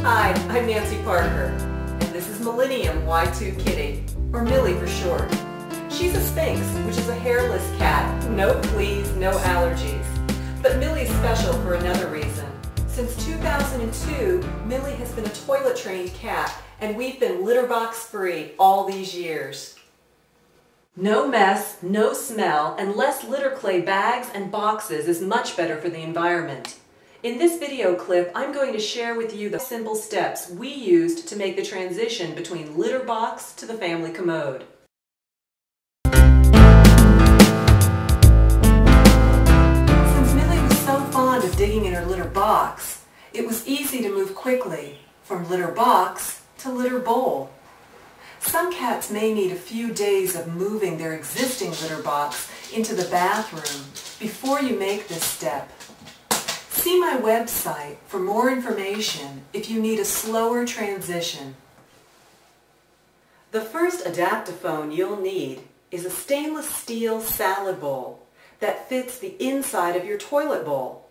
Hi, I'm Nancy Parker, and this is Millennium Y2 Kitty, or Millie for short. She's a Sphynx, which is a hairless cat. No fleas, no allergies. But Millie's special for another reason. Since 2002, Millie has been a toilet-trained cat, and we've been litter box free all these years. No mess, no smell, and less litter clay bags and boxes is much better for the environment. In this video clip, I'm going to share with you the simple steps we used to make the transition between litter box to the family commode. Since Millie was so fond of digging in her litter box, it was easy to move quickly from litter box to litter bowl. Some cats may need a few days of moving their existing litter box into the bathroom before you make this step. See my website for more information if you need a slower transition. The first adaptophone you'll need is a stainless steel salad bowl that fits the inside of your toilet bowl.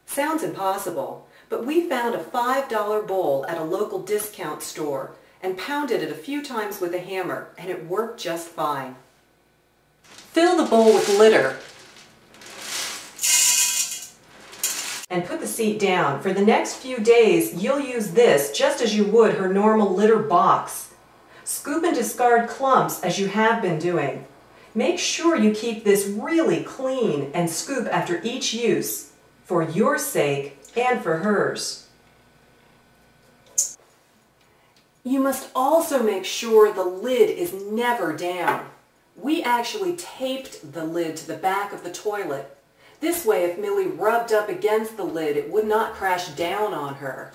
Sounds impossible, but we found a $5 bowl at a local discount store and pounded it a few times with a hammer, and it worked just fine. Fill the bowl with litter and put the seat down. For the next few days, you'll use this just as you would her normal litter box. Scoop and discard clumps as you have been doing. Make sure you keep this really clean and scoop after each use, for your sake and for hers. You must also make sure the lid is never down. We actually taped the lid to the back of the toilet. This way, if Millie rubbed up against the lid, it would not crash down on her.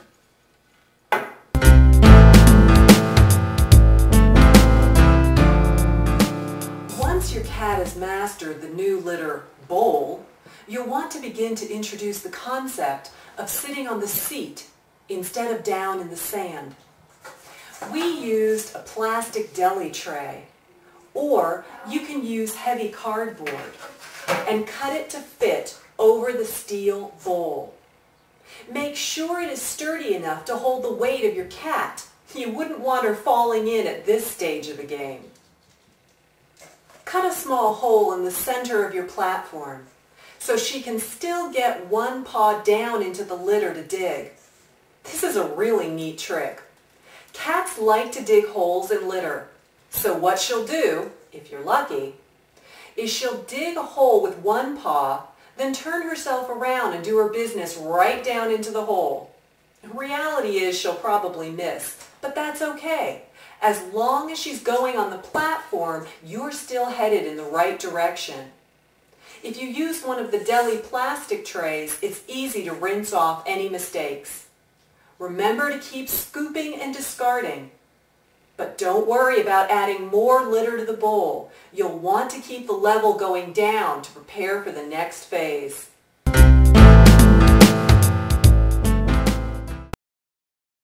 Once your cat has mastered the new litter bowl, you'll want to begin to introduce the concept of sitting on the seat instead of down in the sand. We used a plastic deli tray, or you can use heavy cardboard and cut it to fit over the steel bowl. Make sure it is sturdy enough to hold the weight of your cat. You wouldn't want her falling in at this stage of the game. Cut a small hole in the center of your platform so she can still get one paw down into the litter to dig. This is a really neat trick. Cats like to dig holes in litter, so what she'll do, if you're lucky, is she'll dig a hole with one paw, then turn herself around and do her business right down into the hole. Reality is she'll probably miss, but that's okay. As long as she's going on the platform, you're still headed in the right direction. If you use one of the deli plastic trays, it's easy to rinse off any mistakes. Remember to keep scooping and discarding. But don't worry about adding more litter to the bowl. You'll want to keep the level going down to prepare for the next phase.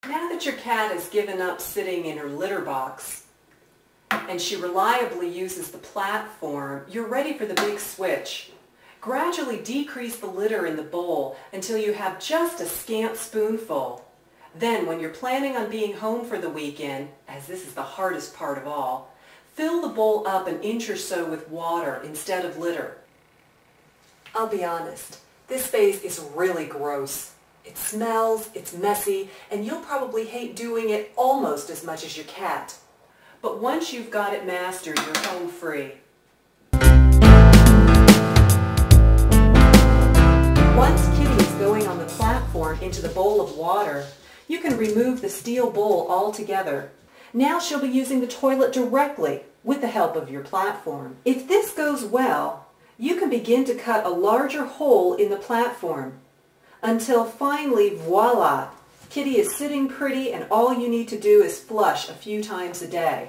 Now that your cat has given up sitting in her litter box and she reliably uses the platform, you're ready for the big switch. Gradually decrease the litter in the bowl until you have just a scant spoonful. Then, when you're planning on being home for the weekend, as this is the hardest part of all, fill the bowl up an inch or so with water instead of litter. I'll be honest, this phase is really gross. It smells, it's messy, and you'll probably hate doing it almost as much as your cat. But once you've got it mastered, you're home free. Once Kitty is going on the platform into the bowl of water, you can remove the steel bowl altogether. Now she'll be using the toilet directly with the help of your platform. If this goes well, you can begin to cut a larger hole in the platform until finally, voila, Kitty is sitting pretty and all you need to do is flush a few times a day.